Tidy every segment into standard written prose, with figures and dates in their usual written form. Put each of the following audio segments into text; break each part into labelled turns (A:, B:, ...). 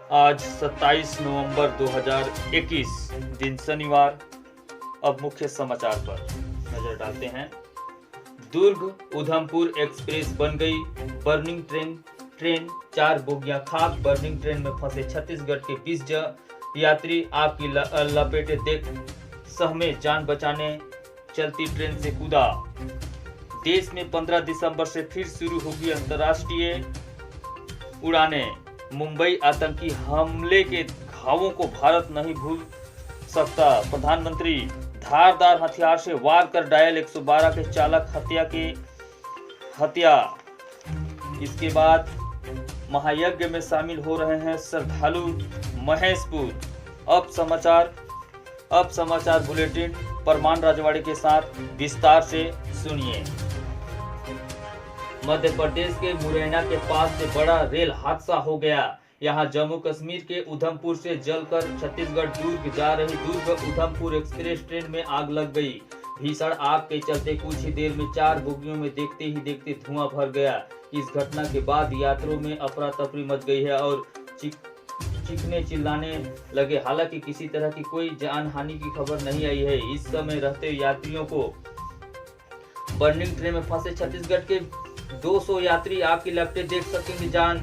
A: आज 27 नवंबर 2021 दिन शनिवार। अब मुख्य समाचार पर नजर डालते हैं। दुर्ग उधमपुर एक्सप्रेस बन गई बर्निंग ट्रेन 4 बोगियां खाक। बर्निंग ट्रेन में फंसे छत्तीसगढ़ के 20 यात्री आग की लपेटे देख सहमे, जान बचाने चलती ट्रेन से कूदा। देश में 15 दिसंबर से फिर शुरू होगी अंतर्राष्ट्रीय उड़ानें। मुंबई आतंकी हमले के घावों को भारत नहीं भूल सकता। प्रधानमंत्री धारदार हथियार से वार कर डायल 112 के चालक हत्या। इसके बाद महायज्ञ में शामिल हो रहे हैं श्रद्धालु महेशपुर। अब समाचार बुलेटिन परमान राजवाड़े के साथ विस्तार से सुनिए। मध्य प्रदेश के मुरैना के पास से बड़ा रेल हादसा हो गया। यहां जम्मू कश्मीर के उधमपुर से जलकर छत्तीसगढ़ दुर्ग जा रही दुर्ग उधमपुर एक्सप्रेस ट्रेन में आग लग गई। भीषण आग के चलते कुछ ही देर में 4 बोगियों में देखते ही देखते धुआं भर गया। इस घटना के बाद यात्रियों में अफरा तफरी मच गई है और चीखने चिल्लाने लगे। हालांकि किसी तरह की कोई जान हानि की खबर नहीं आई है। इस समय रहते यात्रियों को बर्निंग ट्रेन में फंसे छत्तीसगढ़ के 200 यात्री आग की लपटें देख सकेंगे, जान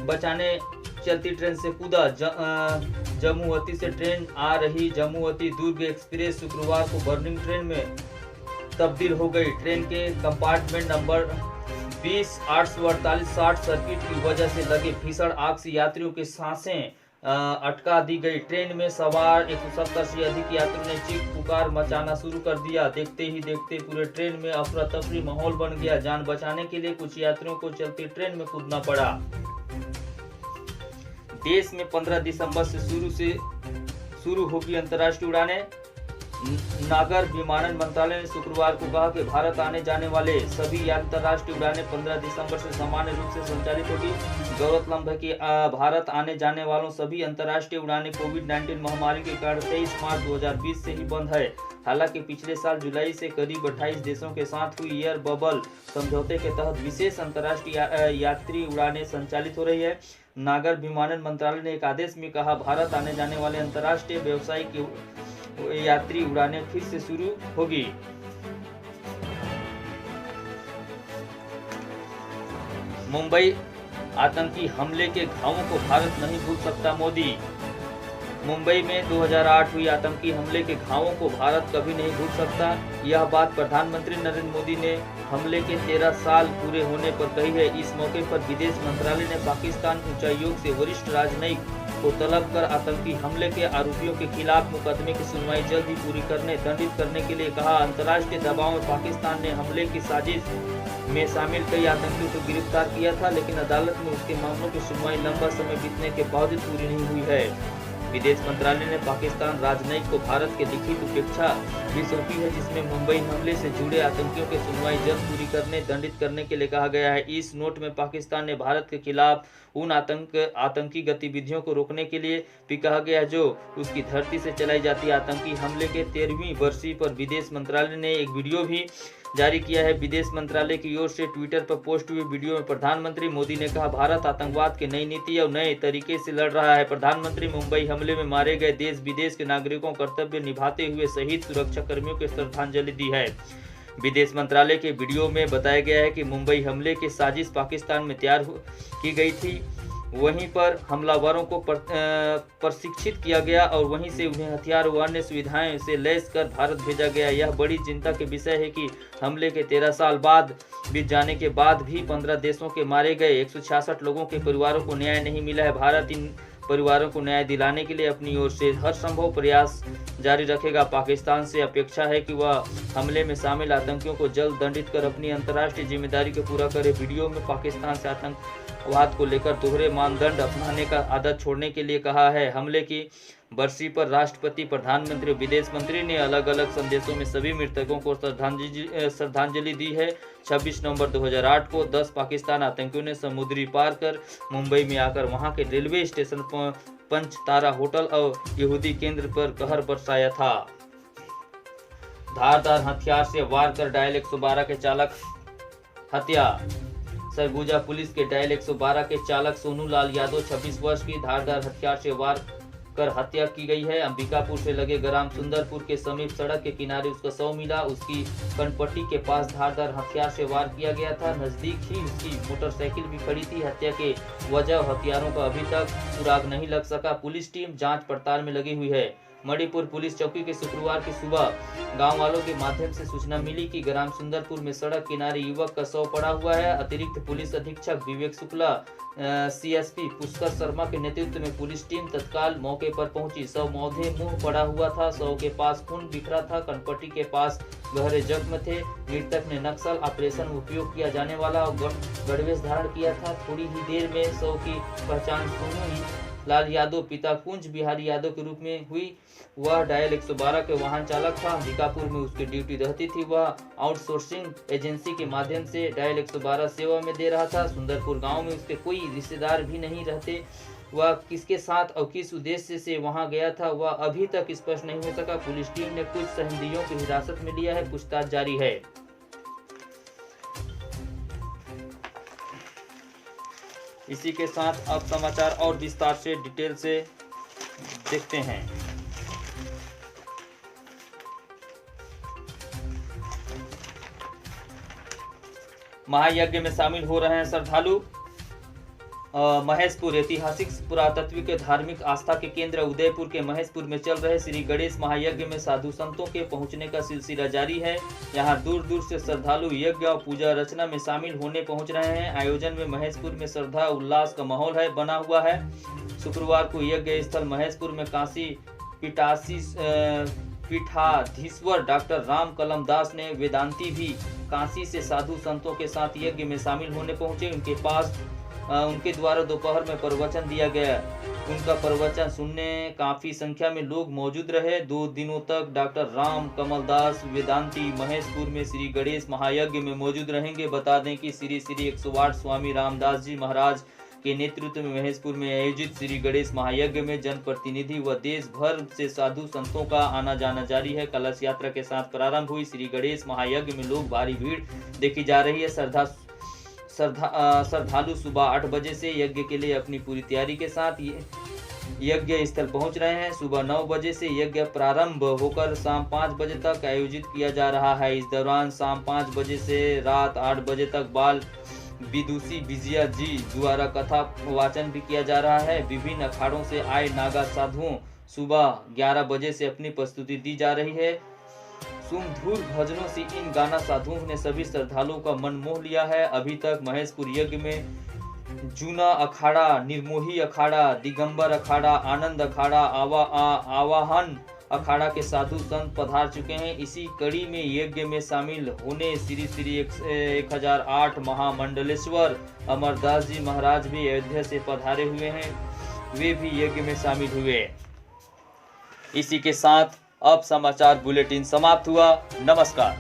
A: बचाने चलती ट्रेन से कूदा। जम्मूवती से ट्रेन आ रही जम्मूवती दुर्ग एक्सप्रेस शुक्रवार को बर्निंग ट्रेन में तब्दील हो गई। ट्रेन के कंपार्टमेंट नंबर 20-848 शॉर्ट सर्किट की वजह से लगे भीषण आग से यात्रियों की सांसें अटका दी गई। ट्रेन में सवार 170 से अधिक यात्रियों ने चीख पुकार मचाना शुरू कर दिया। देखते ही देखते पूरे ट्रेन में अफरा तफरी माहौल बन गया। जान बचाने के लिए कुछ यात्रियों को चलती ट्रेन में कूदना पड़ा। देश में 15 दिसंबर से शुरू होगी अंतर्राष्ट्रीय उड़ानें। नागर विमानन मंत्रालय ने शुक्रवार को कहा कि भारत आने जाने वाले सभी अंतर्राष्ट्रीय उड़ानें 15 दिसंबर से सामान्य रूप से संचालित होगी। गौरतलब है कि भारत आने जाने वालों सभी अंतर्राष्ट्रीय उड़ानें कोविड-19 महामारी के कारण 23 मार्च 2020 से ही बंद है। हालांकि पिछले साल जुलाई से करीब 28 देशों के साथ हुई एयर बबल समझौते के तहत विशेष अंतर्राष्ट्रीय यात्री उड़ानें संचालित हो रही है। नागर विमानन मंत्रालय ने एक आदेश में कहा, भारत आने जाने वाले अंतर्राष्ट्रीय व्यावसायिक यात्री उड़ानें फिर से शुरू होगी। मुंबई आतंकी हमले के घावों को भारत नहीं भूल सकता, मोदी। मुंबई में 2008 हुई आतंकी हमले के घावों को भारत कभी नहीं भूल सकता। यह बात प्रधानमंत्री नरेंद्र मोदी ने हमले के 13 साल पूरे होने पर कही है। इस मौके पर विदेश मंत्रालय ने पाकिस्तान उच्चायोग से वरिष्ठ राजनयिक को तलब कर आतंकी हमले के आरोपियों के खिलाफ मुकदमे की सुनवाई जल्द ही पूरी करने, दंडित करने के लिए कहा। अंतर्राष्ट्रीय दबाव में पाकिस्तान ने हमले की साजिश में शामिल कई आतंकियों को गिरफ्तार किया था, लेकिन अदालत में उसके मामलों की सुनवाई लंबा समय बीतने के बावजूद पूरी नहीं हुई है। विदेश मंत्रालय ने पाकिस्तान राजनयिक को भारत के लिखित अपेक्षा भी सौंपी है, जिसमें मुंबई हमले से जुड़े आतंकियों की सुनवाई जल्द पूरी करने, दंडित करने के लिए कहा गया है। इस नोट में पाकिस्तान ने भारत के खिलाफ उन आतंकी गतिविधियों को रोकने के लिए भी कहा गया है जो उसकी धरती से चलाई जाती है। आतंकी हमले के 13वीं बरसी पर विदेश मंत्रालय ने एक वीडियो भी जारी किया है। विदेश मंत्रालय की ओर से ट्विटर पर पोस्ट हुए वीडियो में प्रधानमंत्री मोदी ने कहा, भारत आतंकवाद की नई नीति और नए तरीके से लड़ रहा है। प्रधानमंत्री मुंबई हमले में मारे गए देश विदेश के नागरिकों को कर्तव्य निभाते हुए शहीद सुरक्षा कर्मियों को श्रद्धांजलि दी है। विदेश मंत्रालय के वीडियो में बताया गया है कि मुंबई हमले की साजिश पाकिस्तान में तैयार की गई थी। वहीं पर हमलावरों को प्रशिक्षित किया गया और वहीं से उन्हें हथियार व अन्य सुविधाएं से लैस कर भारत भेजा गया। यह बड़ी चिंता के विषय है कि हमले के 13 साल बाद बीत जाने के बाद भी 15 देशों के मारे गए 166 लोगों के परिवारों को न्याय नहीं मिला है। भारत इन परिवारों को न्याय दिलाने के लिए अपनी ओर से हर संभव प्रयास जारी रखेगा। पाकिस्तान से अपेक्षा है कि वह हमले में शामिल आतंकियों को जल्द दंडित कर अपनी अंतर्राष्ट्रीय जिम्मेदारी को पूरा करे। वीडियो में पाकिस्तान से आतंकवाद को लेकर दोहरे मानदंड अपनाने का आदत छोड़ने के लिए कहा है। हमले की बरसी पर राष्ट्रपति, प्रधानमंत्री और विदेश मंत्री ने अलग अलग संदेशों में सभी मृतकों को श्रद्धांजलि दी है। 26 नवंबर 2008 को 10 पाकिस्तान आतंकियों ने समुद्री पार कर मुंबई में आकर वहां के रेलवे स्टेशन पंच तारा होटल और यहूदी केंद्र पर कहर बरसाया था। धारदार हथियार से वार कर डायल 112 के चालक हत्या। सरगुजा पुलिस के डायल 112 के चालक सोनू लाल यादव 26 वर्ष की धारदार हथियार से वार कर हत्या की गई है। अंबिकापुर से लगे ग्राम सुंदरपुर के समीप सड़क के किनारे उसका शव मिला। उसकी कनपट्टी के पास धारदार हथियार से वार किया गया था। नजदीक ही उसकी मोटरसाइकिल भी खड़ी थी। हत्या के वजह और हथियारों का अभी तक सुराग नहीं लग सका। पुलिस टीम जांच पड़ताल में लगी हुई है। मणिपुर पुलिस चौकी के शुक्रवार की सुबह गांव वालों के माध्यम से सूचना मिली कि ग्राम सुंदरपुर में सड़क किनारे युवक का शव पड़ा हुआ है। अतिरिक्त पुलिस अधीक्षक विवेक शुक्ला, सीएसपी पुष्कर शर्मा के नेतृत्व में पुलिस टीम तत्काल मौके पर पहुंची। शव मौधे मुंह पड़ा हुआ था। शव के पास खून बिखरा था। कनपट्टी के पास गहरे जख्म थे। मृतक ने नक्सल ऑपरेशन में उपयोग किया जाने वाला गणवेश धारण किया था। थोड़ी ही देर में शव की पहचान सोनू लाल यादव पिता कुंज बिहारी यादव के रूप में हुई। वह डायल 112 के वाहन चालक था। अंबिकापुर में उसकी ड्यूटी रहती थी। वह आउटसोर्सिंग एजेंसी के माध्यम से डायल 112 सेवा में दे रहा था। सुंदरपुर गांव में उसके कोई रिश्तेदार भी नहीं रहते। वह किसके साथ और किस उद्देश्य से वहां गया था वह अभी तक स्पष्ट नहीं हो सका। पुलिस टीम ने कुछ सहमदियों की हिरासत में लिया है। पूछताछ जारी है। इसी के साथ अब समाचार और विस्तार से डिटेल से देखते हैं। महायज्ञ में शामिल हो रहे हैं श्रद्धालु। महेशपुर ऐतिहासिक पुरातत्विक धार्मिक आस्था के केंद्र उदयपुर के महेशपुर में चल रहे श्री गणेश महायज्ञ में साधु संतों के पहुंचने का सिलसिला जारी है। यहां दूर दूर से श्रद्धालु यज्ञ और पूजा रचना में शामिल होने पहुंच रहे हैं। आयोजन में महेशपुर में श्रद्धा उल्लास का माहौल है बना हुआ है। शुक्रवार को यज्ञ स्थल महेशपुर में काशी पीठाधीश्वर डॉक्टर राम कलम दास ने वेदांती भी काशी से साधु संतों के साथ यज्ञ में शामिल होने पहुंचे। उनके द्वारा दोपहर में प्रवचन दिया गया। उनका प्रवचन सुनने काफी संख्या में लोग मौजूद रहे। 2 दिनों तक डॉक्टर राम कमल दास वेदांती महेशपुर में श्री गणेश महायज्ञ में मौजूद रहेंगे। बता दें कि श्री 108 स्वामी रामदास जी महाराज के नेतृत्व में महेशपुर में आयोजित श्री गणेश महायज्ञ में जनप्रतिनिधि व देश भर से साधु संतों का आना जाना जारी है। कलश यात्रा के साथ प्रारंभ हुई श्री गणेश महायज्ञ में लोग भारी भीड़ देखी जा रही है। श्रद्धालु सुबह 8 बजे से यज्ञ के लिए अपनी पूरी तैयारी के साथ यज्ञ स्थल पहुंच रहे हैं। सुबह 9 बजे से यज्ञ प्रारंभ होकर शाम 5 बजे तक आयोजित किया जा रहा है। इस दौरान शाम 5 बजे से रात 8 बजे तक बाल विदुषी विजया जी द्वारा कथा वाचन भी किया जा रहा है। विभिन्न अखाड़ों से आए नागा साधुओं सुबह 11 बजे से अपनी प्रस्तुति दी जा रही है। सुमधुर भजनों से इन गाना साधुओं ने सभी श्रद्धालुओं का मन मोह लिया है। अभी तक महेशपुर यज्ञ में जूना अखाड़ा, निर्मोही अखाड़ा, दिगंबर अखाड़ा, आनंद अखाड़ा, आवाहन अखाड़ा के साधु संत पधार चुके हैं। इसी कड़ी में यज्ञ में शामिल होने श्री 1008 महामंडलेश्वर अमरदास जी महाराज भी अयोध्या से पधारे हुए हैं। वे भी यज्ञ में शामिल हुए। इसी के साथ अब समाचार बुलेटिन समाप्त हुआ। नमस्कार।